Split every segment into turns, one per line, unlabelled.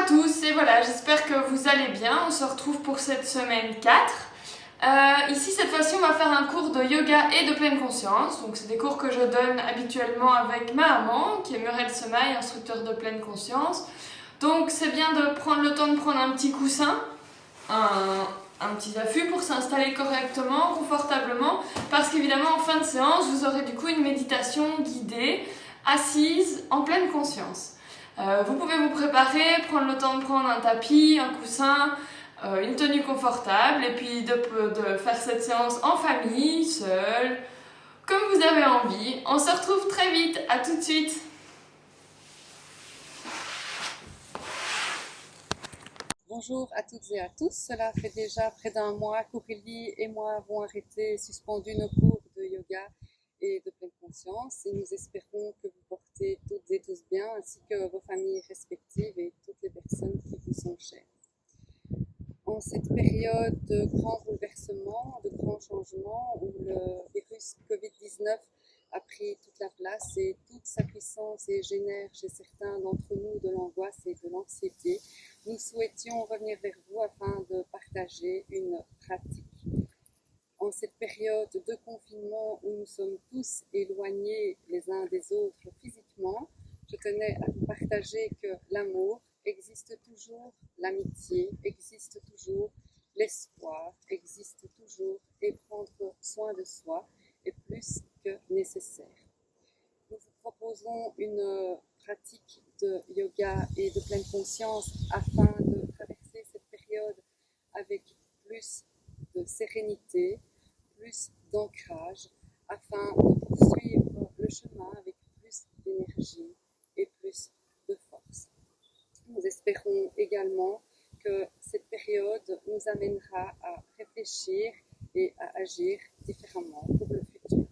à tous et voilà, j'espère que vous allez bien. On se retrouve pour cette semaine 4. Ici, cette fois-ci, on va faire un cours de yoga et de pleine conscience. Donc, c'est des cours que je donne habituellement avec ma maman, qui est Muriel Semaille, instructeur de pleine conscience. Donc, c'est bien de prendre le temps de prendre un petit coussin, un petit affût pour s'installer correctement, confortablement, parce qu'évidemment, en fin de séance, vous aurez du coup une méditation guidée, assise, en pleine conscience. Vous pouvez vous préparer, prendre le temps de prendre un tapis, un coussin, une tenue confortable et puis de faire cette séance en famille, seul, comme vous avez envie. On se retrouve très vite, à tout de suite.
Bonjour à toutes et à tous. Cela fait déjà près d'un mois qu'Aurélie et moi avons arrêté et suspendu nos cours de yoga et de pleine conscience et nous espérons que vous portez toutes et tous bien ainsi que vos familles respectives et toutes les personnes qui vous sont chères. En cette période de grands bouleversements, de grands changements où le virus Covid-19 a pris toute la place et toute sa puissance et génère chez certains d'entre nous de l'angoisse et de l'anxiété, nous souhaitions revenir vers vous afin de partager une pratique. En cette période de confinement où nous sommes tous éloignés les uns des autres physiquement, je tenais à vous partager que l'amour existe toujours, l'amitié existe toujours, l'espoir existe toujours et prendre soin de soi est plus que nécessaire. Nous vous proposons une pratique de yoga et de pleine conscience afin de traverser cette période avec plus de sérénité, plus d'ancrage, afin de poursuivre le chemin avec plus d'énergie et plus de force. Nous espérons également que cette période nous amènera à réfléchir et à agir différemment pour le futur.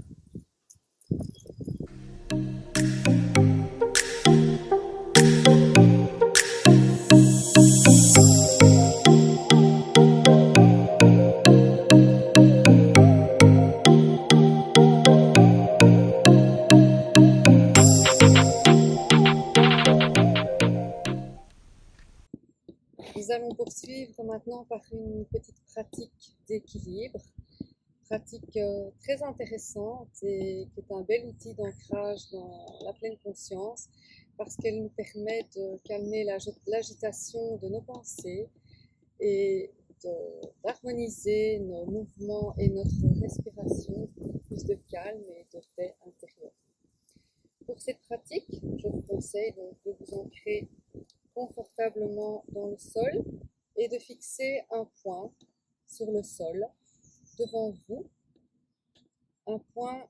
Nous allons poursuivre maintenant par une petite pratique d'équilibre, pratique très intéressante et qui est un bel outil d'ancrage dans la pleine conscience parce qu'elle nous permet de calmer l'agitation de nos pensées et d'harmoniser nos mouvements et notre respiration pour plus de calme et de paix intérieure. Pour cette pratique, je vous conseille donc de vous ancrer confortablement dans le sol et de fixer un point sur le sol devant vous, un point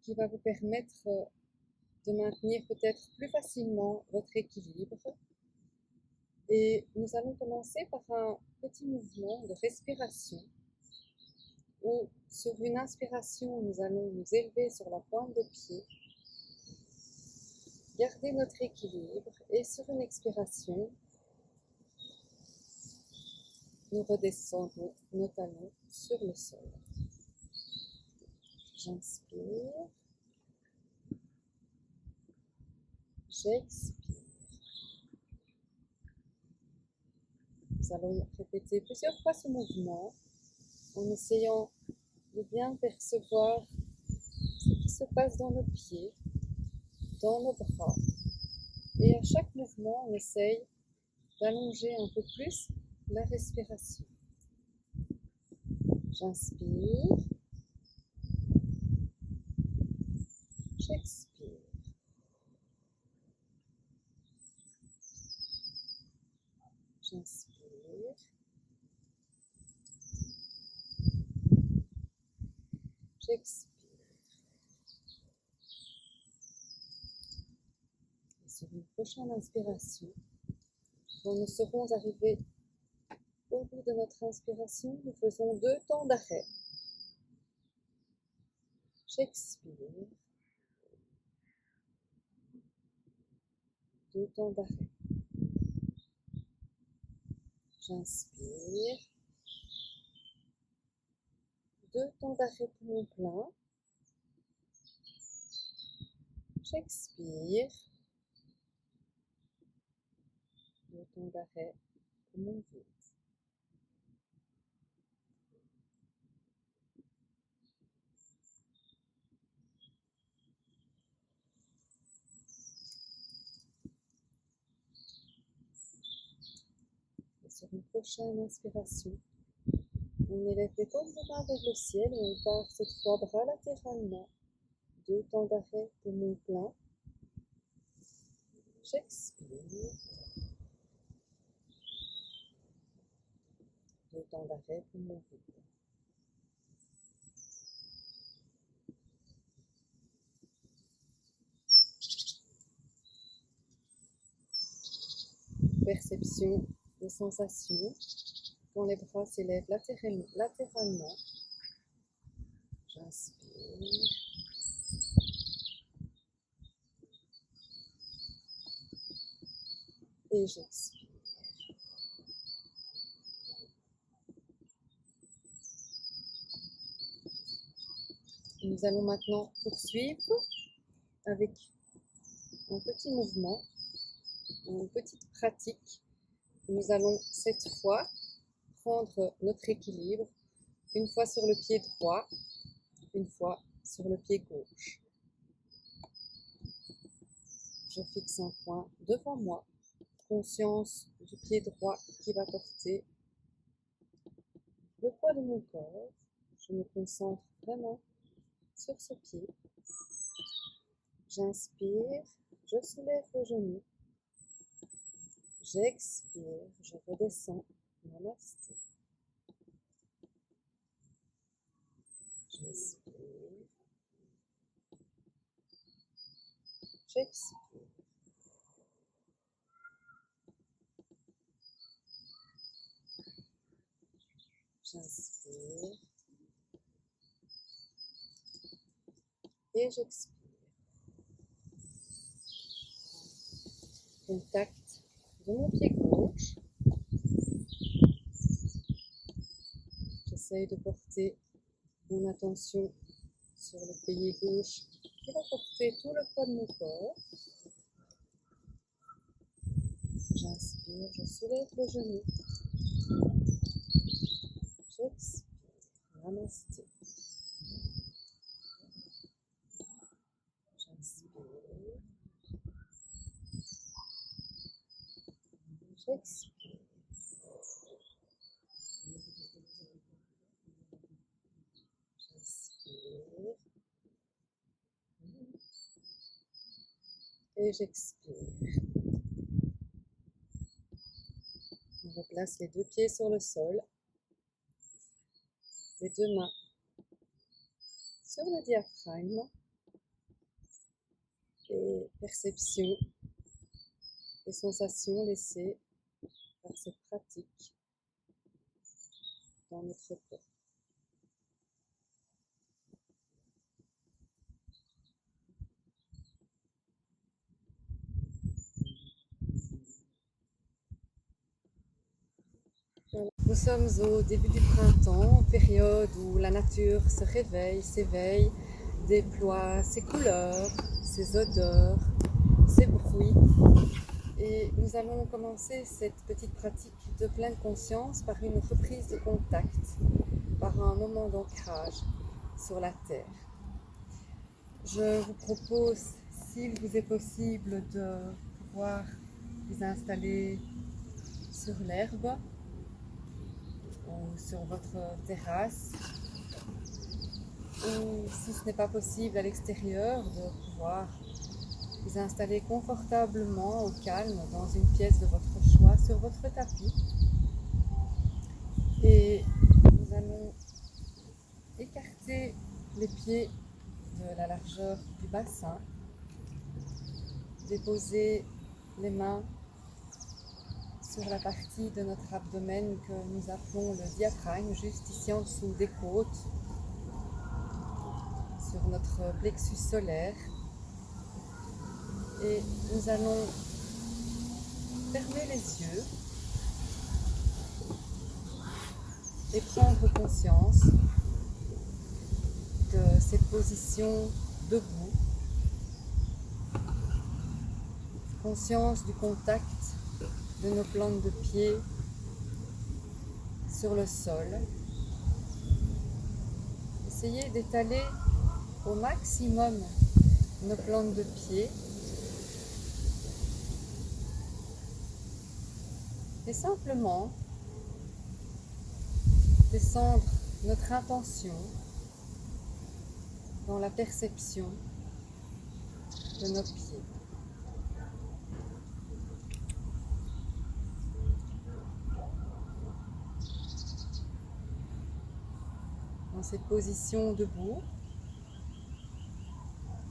qui va vous permettre de maintenir peut-être plus facilement votre équilibre. Et nous allons commencer par un petit mouvement de respiration où sur une inspiration, nous allons nous élever sur la pointe des pieds, garder notre équilibre et sur une expiration, nous redescendons nos talons sur le sol. J'inspire, j'expire. Nous allons répéter plusieurs fois ce mouvement en essayant de bien percevoir ce qui se passe dans nos pieds, dans nos bras. Et à chaque mouvement, on essaye d'allonger un peu plus la respiration. J'inspire, j'expire. J'inspire, j'expire. Et sur une prochaine inspiration, quand nous serons arrivés au bout de notre inspiration, nous faisons 2 temps d'arrêt. J'expire, 2 temps d'arrêt. J'inspire, 2 temps d'arrêt poumon plein. J'expire, 2 2 temps d'arrêt pour mon vide. Et sur une prochaine inspiration, on élève les paumes de main vers le ciel et on part cette fois bras latéralement. 2 temps d'arrêt pour mon plein. J'expire. 2 temps d'arrêt pour mon vide. Perception des sensations quand les bras s'élèvent latéralement. J'inspire. Et j'expire. Nous allons maintenant poursuivre avec un petit mouvement, une petite pratique. Nous allons cette fois prendre notre équilibre, une fois sur le pied droit, une fois sur le pied gauche. Je fixe un point devant moi, conscience du pied droit qui va porter le poids de mon corps. Je me concentre vraiment sur ce pied. J'inspire, je soulève le genou. J'expire, je redescends. Namasté. J'inspire. J'expire. J'inspire. Et j'expire. Contact de mon pied gauche. J'essaye de porter mon attention sur le pied gauche qui va porter tout le poids de mon corps. J'inspire, je soulève le genou. J'expire. Namasté. J'inspire. J'expire. J'inspire. Et j'expire. On replace les 2 pieds sur le sol. Les 2 mains sur le diaphragme. Et perception des sensations laissées par cette pratique dans notre corps. Nous sommes au début du printemps, période où la nature se réveille, s'éveille, déploie ses couleurs, ses odeurs, ses bruits. Et nous allons commencer cette petite pratique de pleine conscience par une reprise de contact, par un moment d'ancrage sur la terre. Je vous propose, s'il vous est possible, de pouvoir vous installer sur l'herbe ou sur votre terrasse, ou si ce n'est pas possible à l'extérieur, de pouvoir vous installer confortablement au calme dans une pièce de votre choix sur votre tapis. Et nous allons écarter les pieds de la largeur du bassin, déposer les mains sur la partie de notre abdomen que nous appelons le diaphragme, juste ici en dessous des côtes, sur notre plexus solaire. Et nous allons fermer les yeux et prendre conscience de cette position debout, conscience du contact de nos plantes de pied sur le sol. Essayez d'étaler au maximum nos plantes de pied et simplement descendre notre intention dans la perception de nos pieds. Dans cette position debout,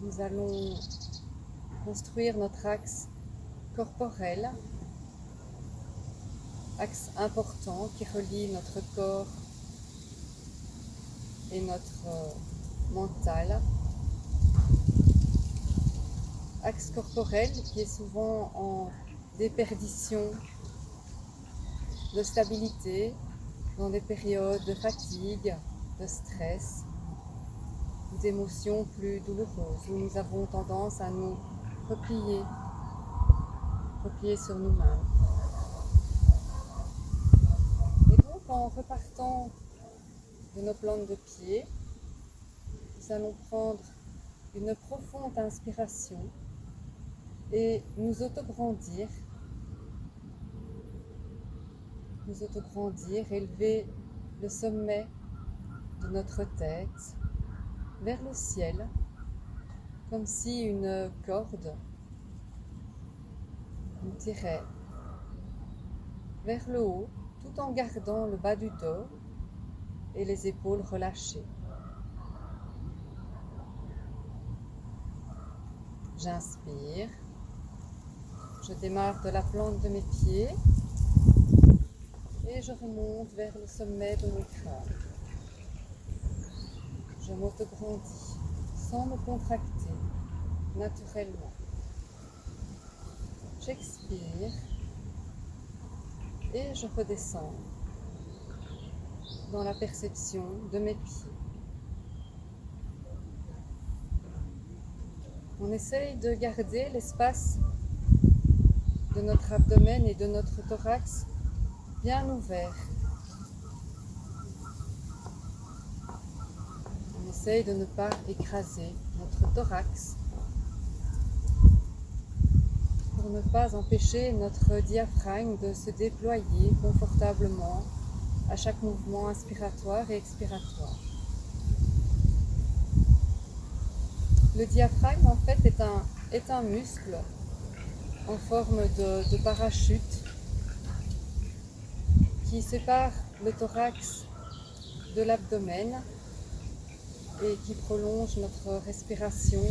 nous allons construire notre axe corporel, axe important qui relie notre corps et notre mental. Axe corporel qui est souvent en déperdition de stabilité dans des périodes de fatigue, de stress ou d'émotions plus douloureuses où nous avons tendance à nous replier sur nous-mêmes. Et donc en repartant de nos plantes de pied, nous allons prendre une profonde inspiration et nous autograndir, élever le sommet de notre tête vers le ciel, comme si une corde nous tirait vers le haut, tout en gardant le bas du dos et les épaules relâchées. J'inspire, je démarre de la plante de mes pieds et je remonte vers le sommet de mon crâne. Je m'autograndis sans me contracter, naturellement. J'expire et je redescends dans la perception de mes pieds. On essaye de garder l'espace de notre abdomen et de notre thorax bien ouvert. On essaye de ne pas écraser notre thorax pour ne pas empêcher notre diaphragme de se déployer confortablement à chaque mouvement inspiratoire et expiratoire. Le diaphragme, en fait, est un muscle en forme de parachute qui sépare le thorax de l'abdomen et qui prolonge notre respiration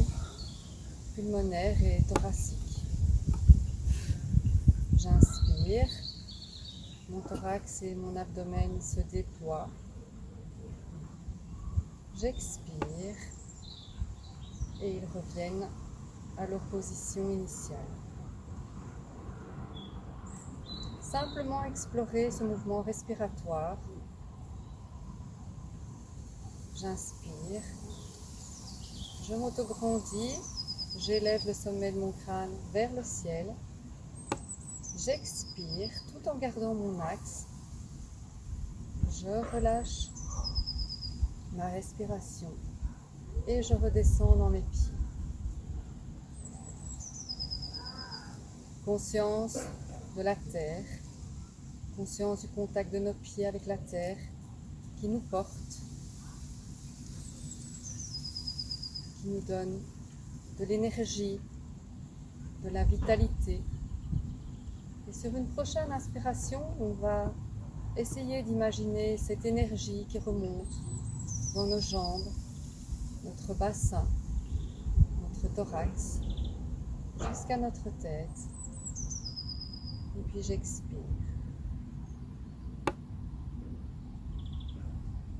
pulmonaire et thoracique. J'inspire, mon thorax et mon abdomen se déploient. J'expire et ils reviennent à leur position initiale. Simplement explorer ce mouvement respiratoire. J'inspire, je m'autograndis, j'élève le sommet de mon crâne vers le ciel. J'expire tout en gardant mon axe. Je relâche ma respiration et je redescends dans mes pieds. Conscience de la terre, conscience du contact de nos pieds avec la terre qui nous porte, qui nous donne de l'énergie, de la vitalité. Et sur une prochaine inspiration, on va essayer d'imaginer cette énergie qui remonte dans nos jambes, notre bassin, notre thorax, jusqu'à notre tête. Et puis j'expire.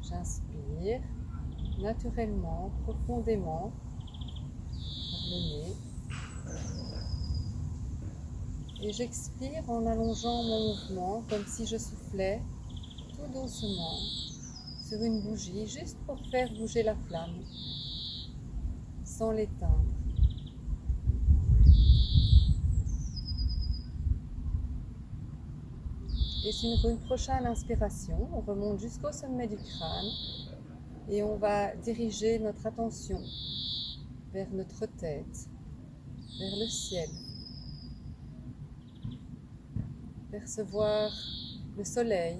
J'inspire naturellement, profondément, par le nez. Et j'expire en allongeant mon mouvement comme si je soufflais tout doucement sur une bougie, juste pour faire bouger la flamme, sans l'éteindre. Et sur une prochaine inspiration, on remonte jusqu'au sommet du crâne et on va diriger notre attention vers notre tête, vers le ciel. Percevoir le soleil,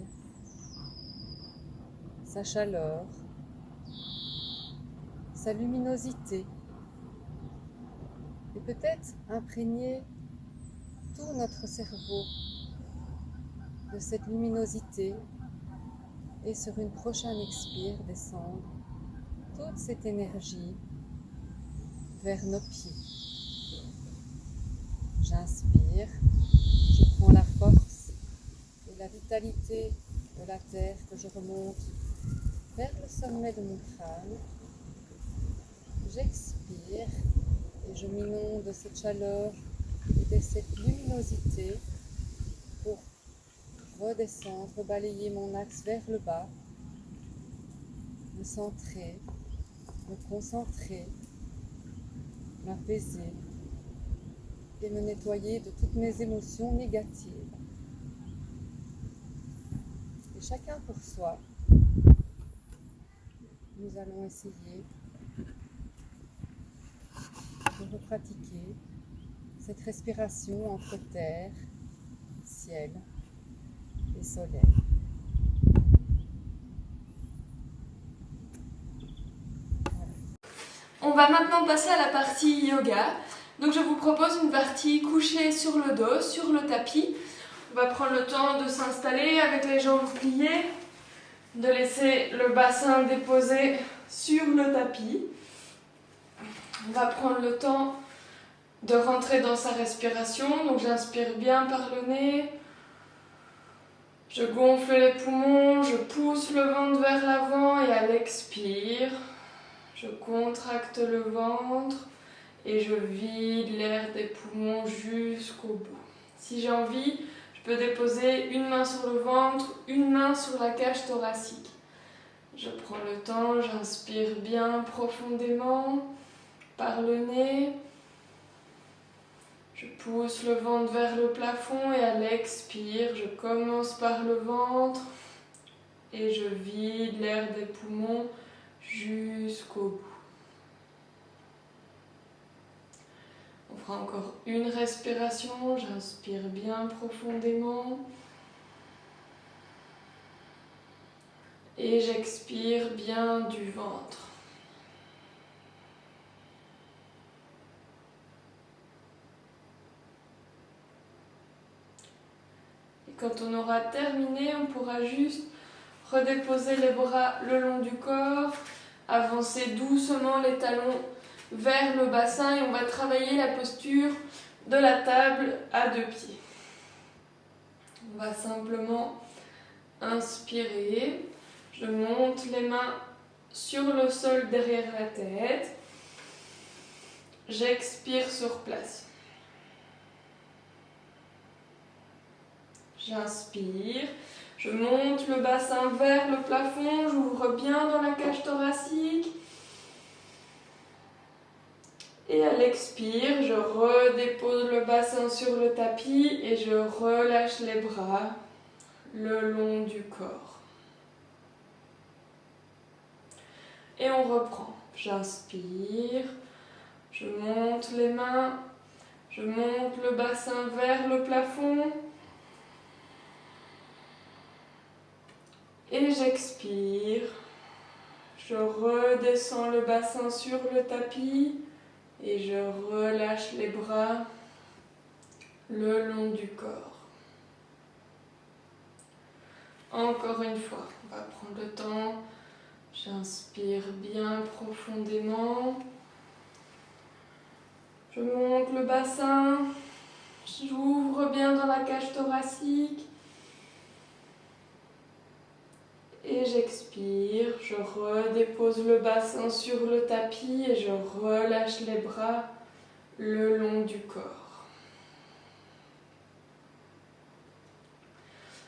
sa chaleur, sa luminosité et peut-être imprégner tout notre cerveau de cette luminosité et sur une prochaine expire descendre toute cette énergie vers nos pieds. J'inspire, je prends la force et la vitalité de la terre que je remonte vers le sommet de mon crâne. J'expire et je m'inonde de cette chaleur et de cette luminosité pour redescendre, balayer mon axe vers le bas, me centrer, me concentrer, m'apaiser et me nettoyer de toutes mes émotions négatives. Et chacun pour soi, nous allons essayer de pratiquer cette respiration entre terre, ciel et soleil.
On va maintenant passer à la partie yoga. Donc je vous propose une partie couchée sur le dos, sur le tapis. On va prendre le temps de s'installer avec les jambes pliées, de laisser le bassin déposé sur le tapis. On va prendre le temps de rentrer dans sa respiration. Donc j'inspire bien par le nez. Je gonfle les poumons, je pousse le ventre vers l'avant et à l'expire, je contracte le ventre et je vide l'air des poumons jusqu'au bout. Si j'ai envie, je peux déposer une main sur le ventre, une main sur la cage thoracique. Je prends le temps, j'inspire bien profondément par le nez. Je pousse le ventre vers le plafond et à l'expire, je commence par le ventre et je vide l'air des poumons jusqu'au bout. On fera encore une respiration, j'inspire bien profondément et j'expire bien du ventre. Quand on aura terminé, on pourra juste redéposer les bras le long du corps, avancer doucement les talons vers le bassin et on va travailler la posture de la table à deux pieds. On va simplement inspirer, je monte les mains sur le sol derrière la tête, j'expire sur place. J'inspire, je monte le bassin vers le plafond, j'ouvre bien dans la cage thoracique. Et à l'expire, je redépose le bassin sur le tapis et je relâche les bras le long du corps. Et on reprend. J'inspire, je monte les mains, je monte le bassin vers le plafond. Et j'expire, je redescends le bassin sur le tapis et je relâche les bras le long du corps. Encore une fois, on va prendre le temps, j'inspire bien profondément, je monte le bassin, j'ouvre bien dans la cage thoracique. Et j'expire, je redépose le bassin sur le tapis et je relâche les bras le long du corps.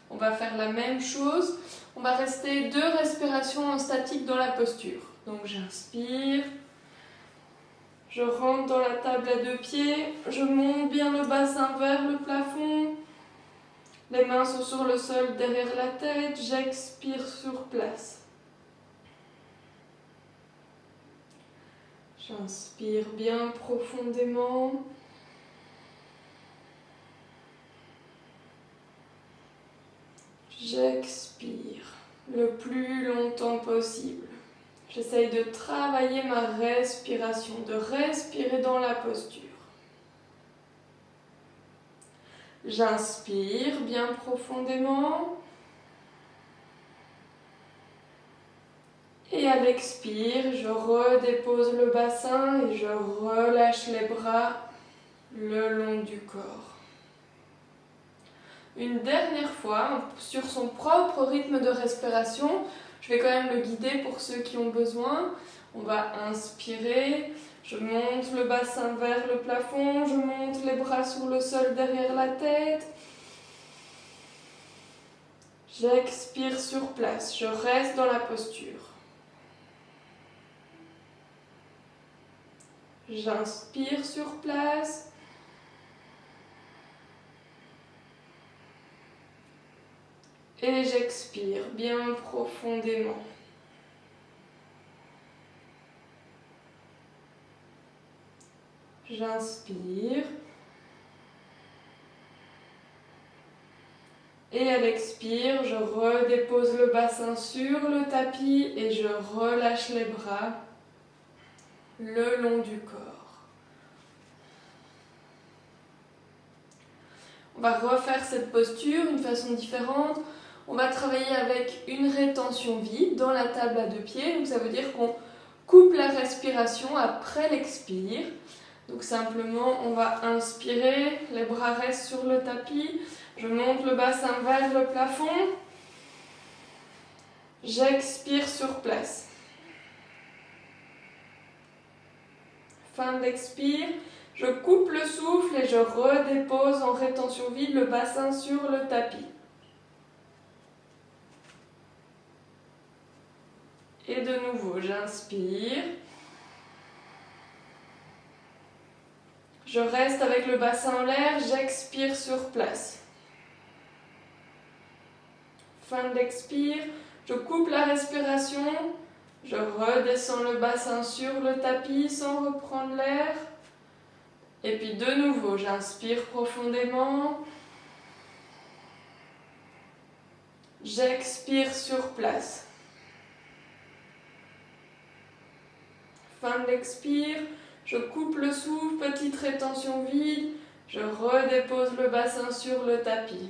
On va faire la même chose, on va rester 2 respirations en statique dans la posture. Donc j'inspire, je rentre dans la table à 2 pieds, je monte bien le bassin vers le plafond, Les mains sont sur le sol derrière la tête, j'expire sur place. J'inspire bien profondément. J'expire le plus longtemps possible. J'essaye de travailler ma respiration, de respirer dans la posture. J'inspire bien profondément. Et à l'expire, je redépose le bassin et je relâche les bras le long du corps. Une dernière fois, sur son propre rythme de respiration, je vais quand même le guider pour ceux qui ont besoin. On va inspirer, je monte le bassin vers le plafond, je monte les bras sur le sol derrière la tête. J'expire sur place, je reste dans la posture. J'inspire sur place. Et j'expire bien profondément. J'inspire. Et à l'expire, je redépose le bassin sur le tapis et je relâche les bras le long du corps. On va refaire cette posture d'une façon différente. On va travailler avec une rétention vide dans la table à 2 pieds. Donc ça veut dire qu'on coupe la respiration après l'expire. Donc simplement, on va inspirer, les bras restent sur le tapis. Je monte le bassin vers le plafond. J'expire sur place. Fin d'expire. Je coupe le souffle et je redépose en rétention vide le bassin sur le tapis. Et de nouveau, j'inspire. Je reste avec le bassin en l'air, j'expire sur place. Fin d'expire, je coupe la respiration, je redescends le bassin sur le tapis sans reprendre l'air. Et puis de nouveau, j'inspire profondément. J'expire sur place. Fin de l'expire, je coupe le souffle, petite rétention vide, je redépose le bassin sur le tapis.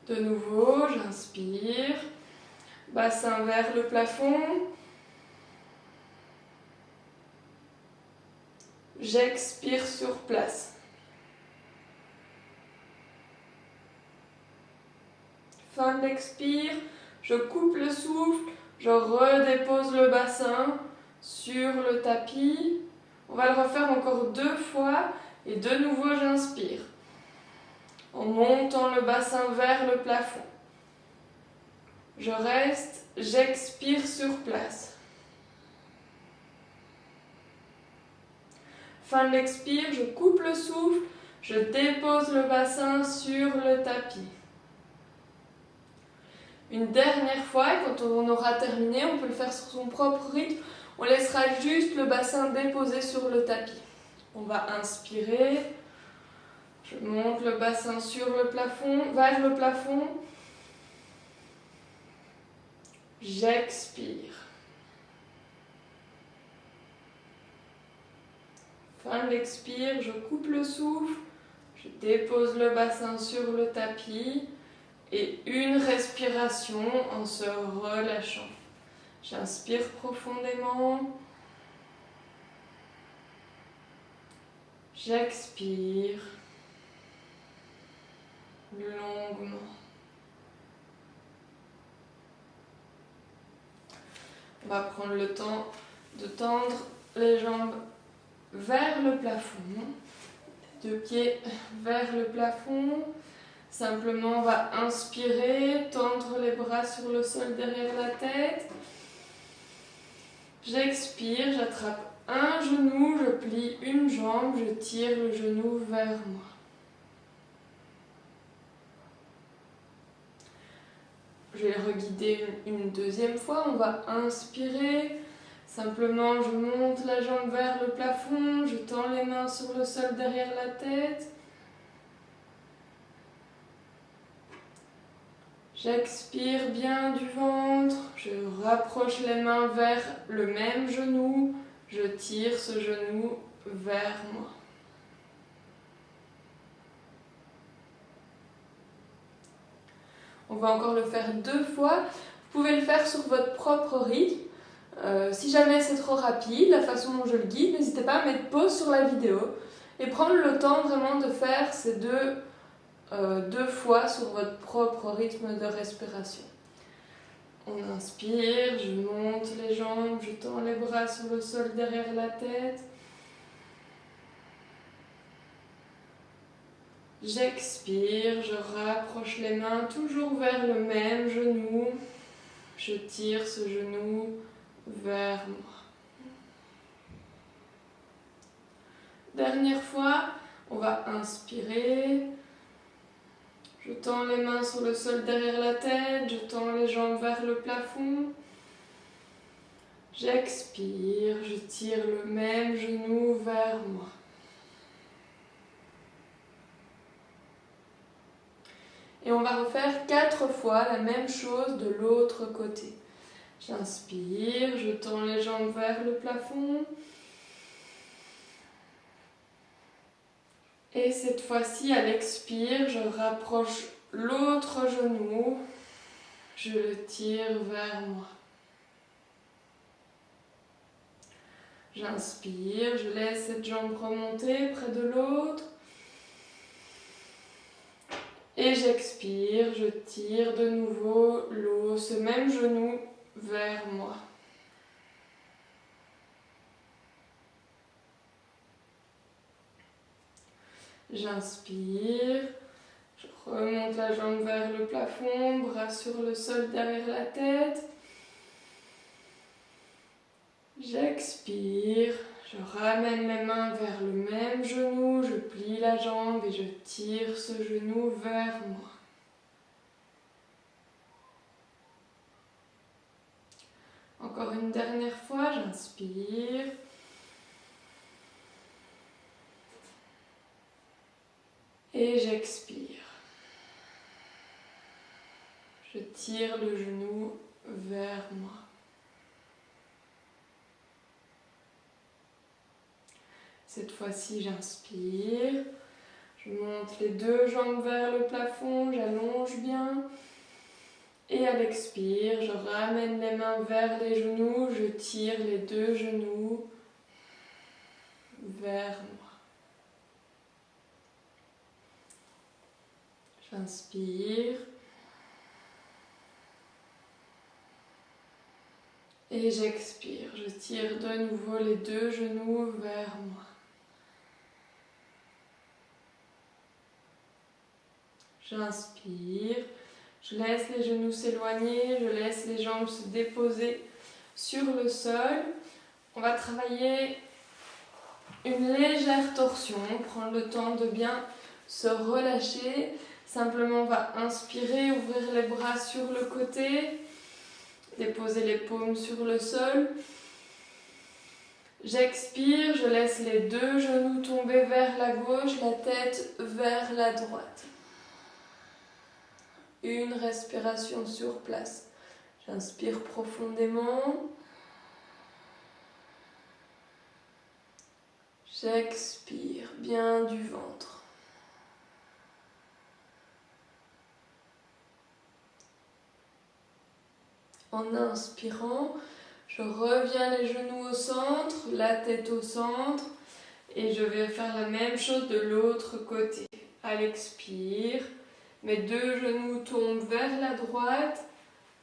De nouveau, j'inspire, bassin vers le plafond. J'expire sur place. Fin d'expire, je coupe le souffle, je redépose le bassin sur le tapis. On va le refaire encore 2 fois et de nouveau j'inspire. En montant le bassin vers le plafond. Je reste, j'expire sur place. Fin de l'expire, je coupe le souffle, je dépose le bassin sur le tapis. Une dernière fois, et quand on aura terminé, on peut le faire sur son propre rythme, on laissera juste le bassin déposé sur le tapis. On va inspirer, je monte le bassin sur le plafond, vers le plafond. J'expire. Fin de l'expire, je coupe le souffle, je dépose le bassin sur le tapis et une respiration en se relâchant. J'inspire profondément. J'expire longuement. On va prendre le temps de tendre les jambes vers le plafond, 2 pieds vers le plafond. Simplement, on va inspirer, tendre les bras sur le sol derrière la tête. J'expire, j'attrape un genou, je plie une jambe, je tire le genou vers moi. Je vais reguider une deuxième fois. On va inspirer. Simplement, je monte la jambe vers le plafond. Je tends les mains sur le sol derrière la tête. J'expire bien du ventre. Je rapproche les mains vers le même genou. Je tire ce genou vers moi. On va encore le faire 2 fois. Vous pouvez le faire sur votre propre rythme. Si jamais c'est trop rapide, la façon dont je le guide, n'hésitez pas à mettre pause sur la vidéo et prendre le temps vraiment de faire ces deux fois sur votre propre rythme de respiration. On inspire, je monte les jambes, je tends les bras sur le sol derrière la tête. J'expire, je rapproche les mains toujours vers le même genou. Je tire ce genou vers moi. Dernière fois, on va inspirer. Je tends les mains sur le sol derrière la tête, je tends les jambes vers le plafond. J'expire, je tire le même genou vers moi. Et on va refaire 4 fois la même chose de l'autre côté. J'inspire, je tends les jambes vers le plafond. Et cette fois-ci, à l'expire, je rapproche l'autre genou. Je le tire vers moi. J'inspire, je laisse cette jambe remonter près de l'autre. Et j'expire, je tire de nouveau ce même genou vers moi. J'inspire, je remonte la jambe vers le plafond, bras sur le sol derrière la tête. J'expire, je ramène mes mains vers le même genou, je plie la jambe et je tire ce genou vers moi. Encore une dernière fois, j'inspire. Et j'expire. Je tire le genou vers moi. Cette fois-ci, j'inspire. Je monte les 2 jambes vers le plafond, j'allonge bien. Et à l'expire, je ramène les mains vers les genoux, je tire les 2 genoux vers moi. J'inspire. Et j'expire. Je tire de nouveau les 2 genoux vers moi. J'inspire. Je laisse les genoux s'éloigner, je laisse les jambes se déposer sur le sol. On va travailler une légère torsion, prendre le temps de bien se relâcher. Simplement, on va inspirer, ouvrir les bras sur le côté, déposer les paumes sur le sol. J'expire, je laisse les 2 genoux tomber vers la gauche, la tête vers la droite. Une respiration sur place. J'inspire profondément. J'expire bien du ventre. En inspirant, je reviens les genoux au centre, la tête au centre et je vais faire la même chose de l'autre côté. À l'expire, mes 2 genoux tombent vers la droite,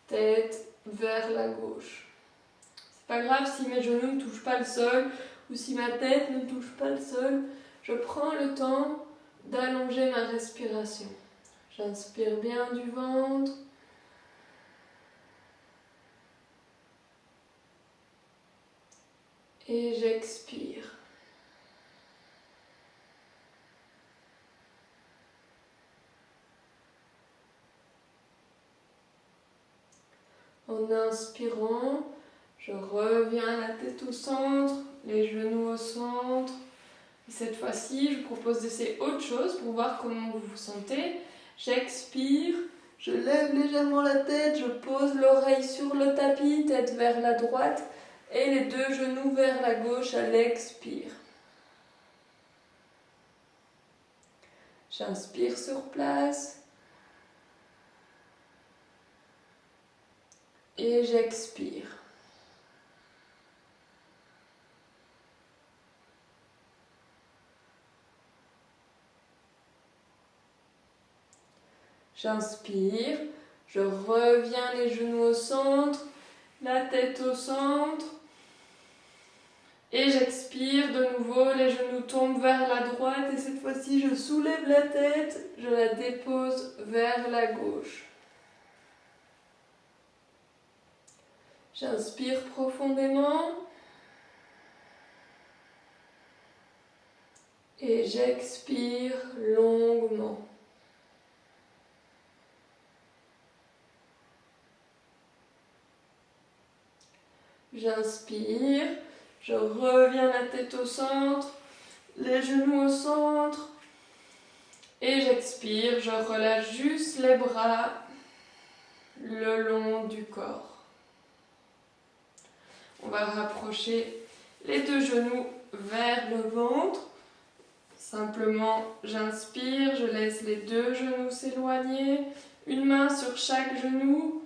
tête vers la gauche. C'est pas grave si mes genoux ne touchent pas le sol ou si ma tête ne touche pas le sol. Je prends le temps d'allonger ma respiration. J'inspire bien du ventre. Et j'expire. En inspirant, je reviens la tête au centre, les genoux au centre. Et cette fois-ci, je vous propose d'essayer autre chose pour voir comment vous vous sentez. J'expire, je lève légèrement la tête, je pose l'oreille sur le tapis, tête vers la droite et les deux genoux vers la gauche à l'expire. J'inspire sur place et j'expire. J'inspire, je reviens les genoux au centre, la tête au centre. Et j'expire de nouveau, les genoux tombent vers la droite et cette fois-ci je soulève la tête, je la dépose vers la gauche. J'inspire profondément et j'expire longuement. J'inspire, je reviens la tête au centre, les genoux au centre et j'expire, je relâche juste les bras le long du corps. On va rapprocher les deux genoux vers le ventre. Simplement, j'inspire, je laisse les deux genoux s'éloigner, une main sur chaque genou.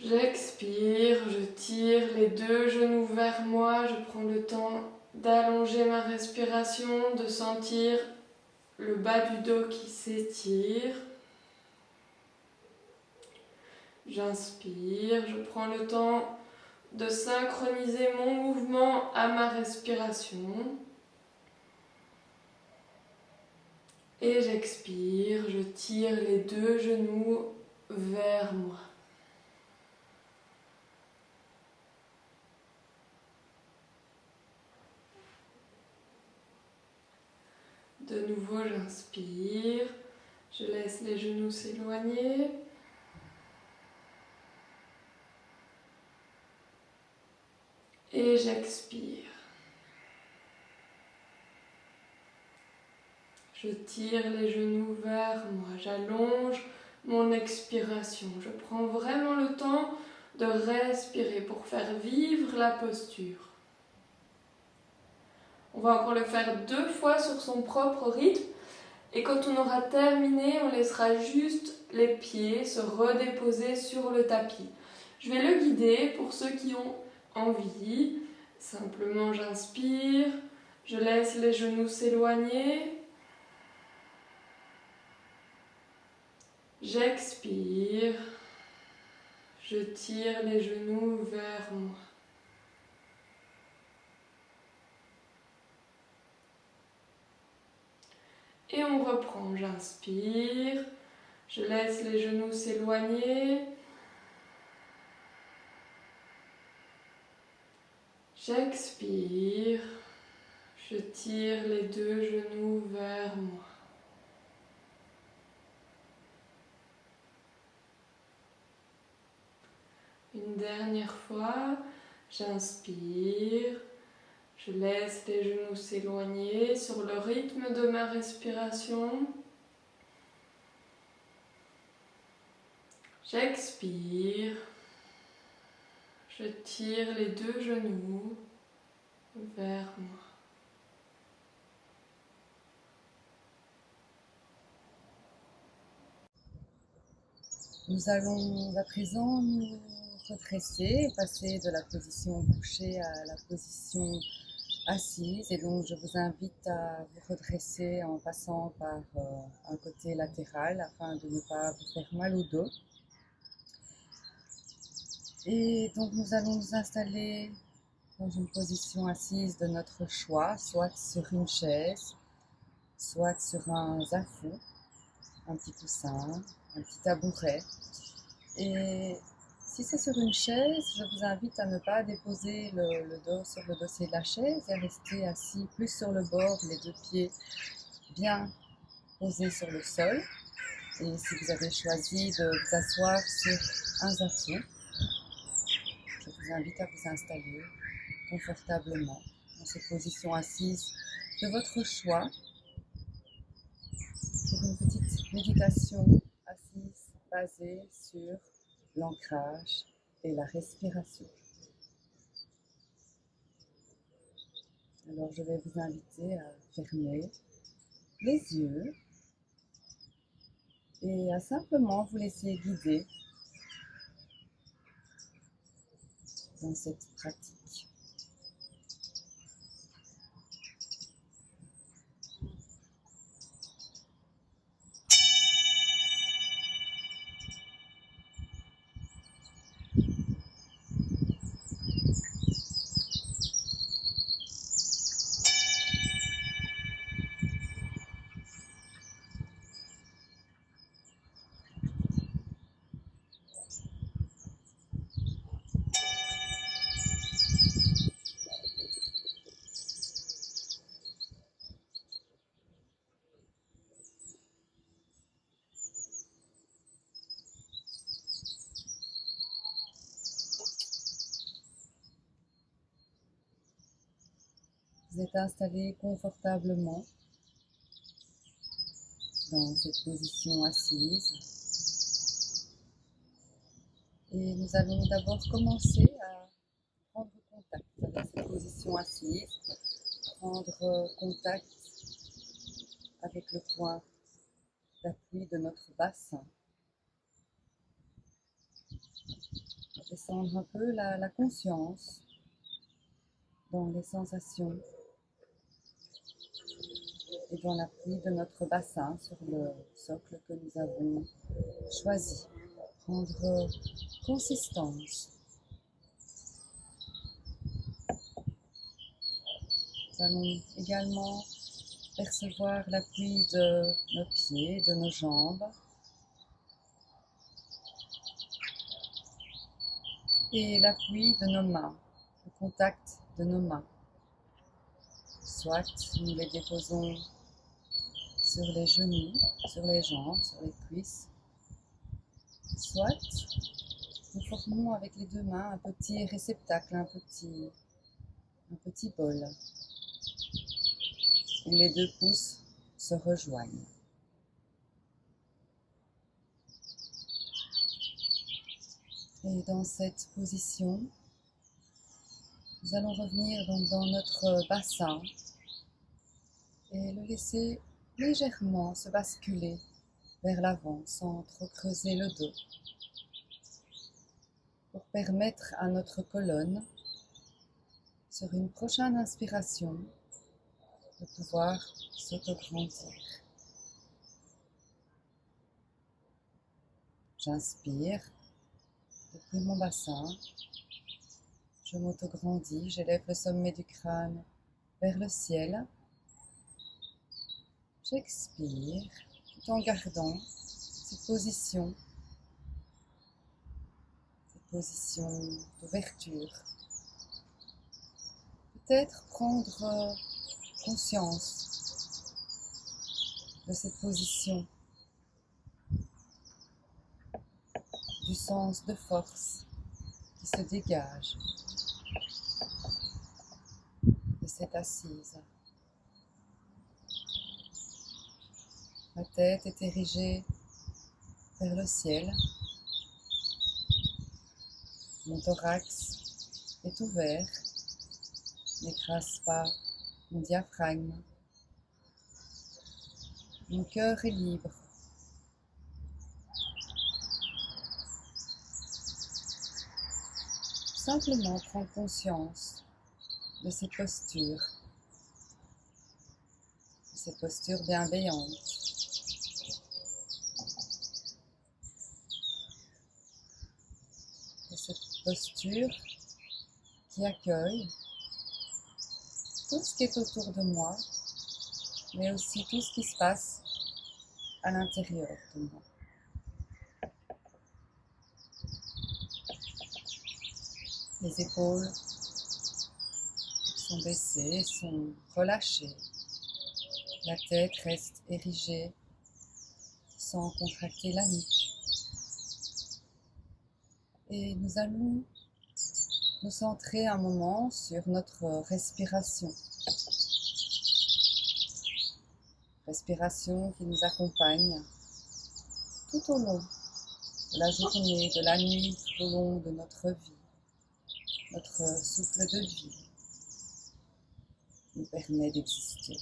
J'expire, je tire les deux genoux vers moi, je prends le temps d'allonger ma respiration, de sentir le bas du dos qui s'étire. J'inspire, je prends le temps de synchroniser mon mouvement à ma respiration. Et j'expire, je tire les deux genoux vers moi. De nouveau, j'inspire, je laisse les genoux s'éloigner. Et j'expire. Je tire les genoux vers moi, j'allonge mon expiration. Je prends vraiment le temps de respirer pour faire vivre la posture. On va encore le faire 2 fois sur son propre rythme. Et quand on aura terminé, on laissera juste les pieds se redéposer sur le tapis. Je vais le guider pour ceux qui ont envie. Simplement, j'inspire, je laisse les genoux s'éloigner. J'expire, je tire les genoux vers moi. Et on reprend, j'inspire, je laisse les genoux s'éloigner. J'expire, je tire les deux genoux vers moi. Une dernière fois, j'inspire, je laisse les genoux s'éloigner sur le rythme de ma respiration. J'expire, je tire les deux genoux vers moi.
Nous allons à présent nous redresser, passer de la position couchée à la position assise. Et donc je vous invite à vous redresser en passant par un côté latéral afin de ne pas vous faire mal au dos. Et donc nous allons nous installer dans une position assise de notre choix, soit sur une chaise, soit sur un zafou, un petit coussin, un petit tabouret. Et si c'est sur une chaise, je vous invite à ne pas déposer le dos sur le dossier de la chaise et à rester assis plus sur le bord, les deux pieds bien posés sur le sol. Et si vous avez choisi de vous asseoir sur un zafu, je vous invite à vous installer confortablement dans cette position assise de votre choix pour une petite méditation assise basée sur l'ancrage et la respiration. Alors je vais vous inviter à fermer les yeux et à simplement vous laisser guider dans cette pratique. Vous êtes installé confortablement dans cette position assise. Et nous allons d'abord commencer à prendre contact avec cette position assise, prendre contact avec le point d'appui de notre bassin. Descendre un peu la conscience dans les sensations et dans l'appui de notre bassin sur le socle que nous avons choisi. Prendre consistance. Nous allons également percevoir l'appui de nos pieds, de nos jambes. Et l'appui de nos mains, le contact de nos mains. Soit nous les déposons sur les genoux, sur les jambes, sur les cuisses. Soit nous formons avec les deux mains un petit réceptacle, un petit bol, où les deux pouces se rejoignent. Et dans cette position, nous allons revenir donc dans notre bassin et le laisser légèrement se basculer vers l'avant sans trop creuser le dos pour permettre à notre colonne, sur une prochaine inspiration, de pouvoir s'autograndir. J'inspire depuis mon bassin, je m'autograndis, j'élève le sommet du crâne vers le ciel. J'expire tout en gardant cette position d'ouverture. Peut-être prendre conscience de cette position, du sens de force qui se dégage de cette assise. Ma tête est érigée vers le ciel. Mon thorax est ouvert, n'écrase pas mon diaphragme. Mon cœur est libre. Simplement prendre conscience de ces postures bienveillantes. De cette posture qui accueille tout ce qui est autour de moi, mais aussi tout ce qui se passe à l'intérieur de moi. Les épaules sont baissées, sont relâchées. La tête reste érigée sans contracter la nuque. Et nous allons nous centrer un moment sur notre respiration. Respiration qui nous accompagne tout au long de la journée, de la nuit, tout au long de notre vie. Notre souffle de vie nous permet d'exister.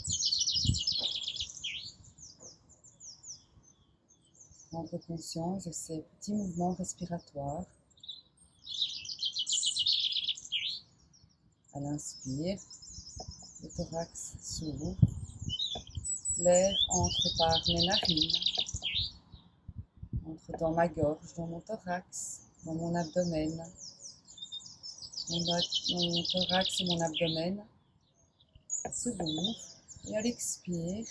Prendre conscience de ces petits mouvements respiratoires. À l'inspire, le thorax s'ouvre, l'air entre par mes narines, entre dans ma gorge, dans mon thorax, dans mon abdomen. Mon thorax et mon abdomen s'ouvrent et à l'expire,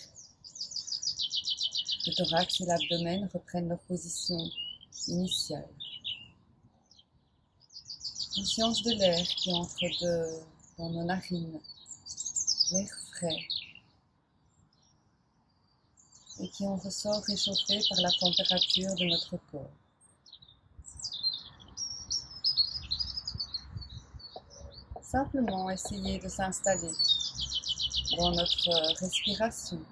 le thorax et l'abdomen reprennent leur position initiale. Conscience de l'air qui entre dans nos narines, l'air frais, et qui en ressort réchauffé par la température de notre corps. Simplement essayer de s'installer dans notre respiration.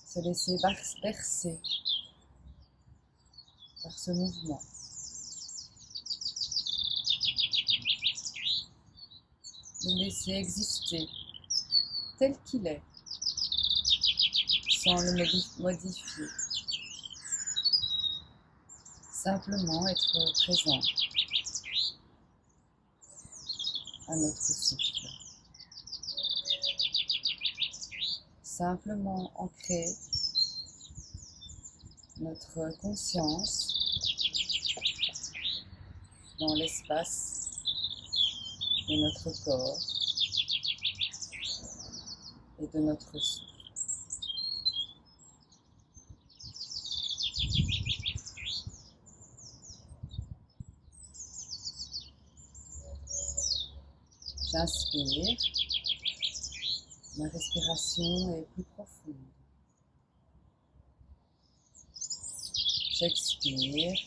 Se laisser bercer par ce mouvement. Le laisser exister tel qu'il est, sans le modifier. Simplement être présent à notre souffle. Simplement ancrer notre conscience dans l'espace de notre corps et de notre souffle. J'inspire, ma respiration est plus profonde. J'expire,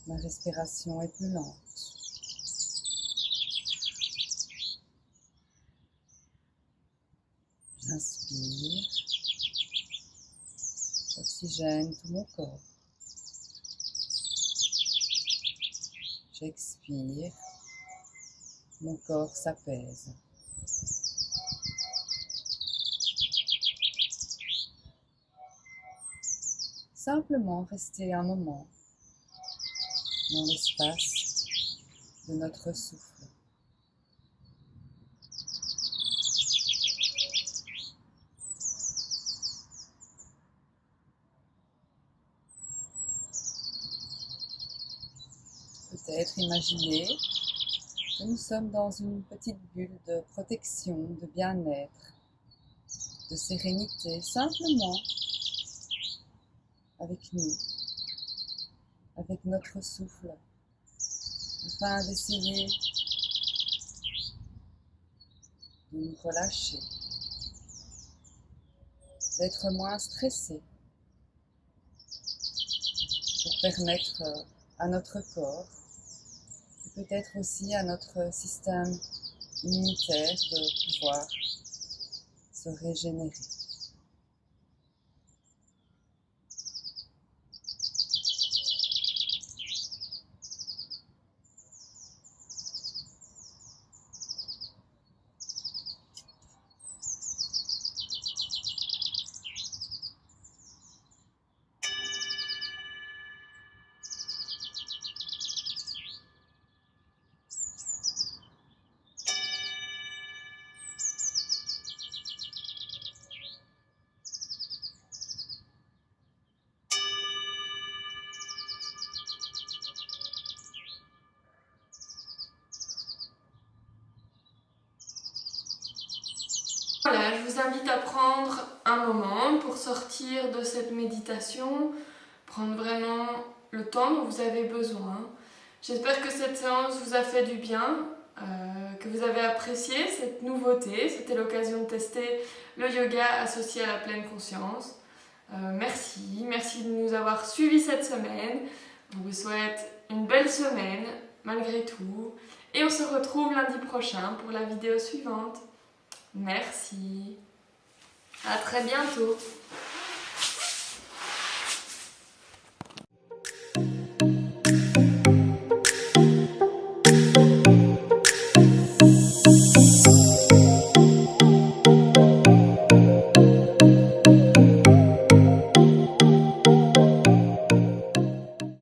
ma respiration est plus lente. J'inspire, j'oxygène tout mon corps. J'expire, mon corps s'apaise. Simplement rester un moment dans l'espace de notre souffle. Peut-être imaginer que nous sommes dans une petite bulle de protection, de bien-être, de sérénité, simplement avec nous, avec notre souffle, afin d'essayer de nous relâcher, d'être moins stressés, pour permettre à notre corps, et peut-être aussi à notre système immunitaire de pouvoir se régénérer.
Voilà, je vous invite à prendre un moment pour sortir de cette méditation, prendre vraiment le temps dont vous avez besoin. J'espère que cette séance vous a fait du bien, que vous vous avez apprécié cette nouveauté. C'était l'occasion de tester le yoga associé à la pleine conscience. Merci de nous avoir suivis cette semaine. Je vous souhaite une belle semaine malgré tout. Et on se retrouve lundi prochain pour la vidéo suivante. Merci. À très bientôt.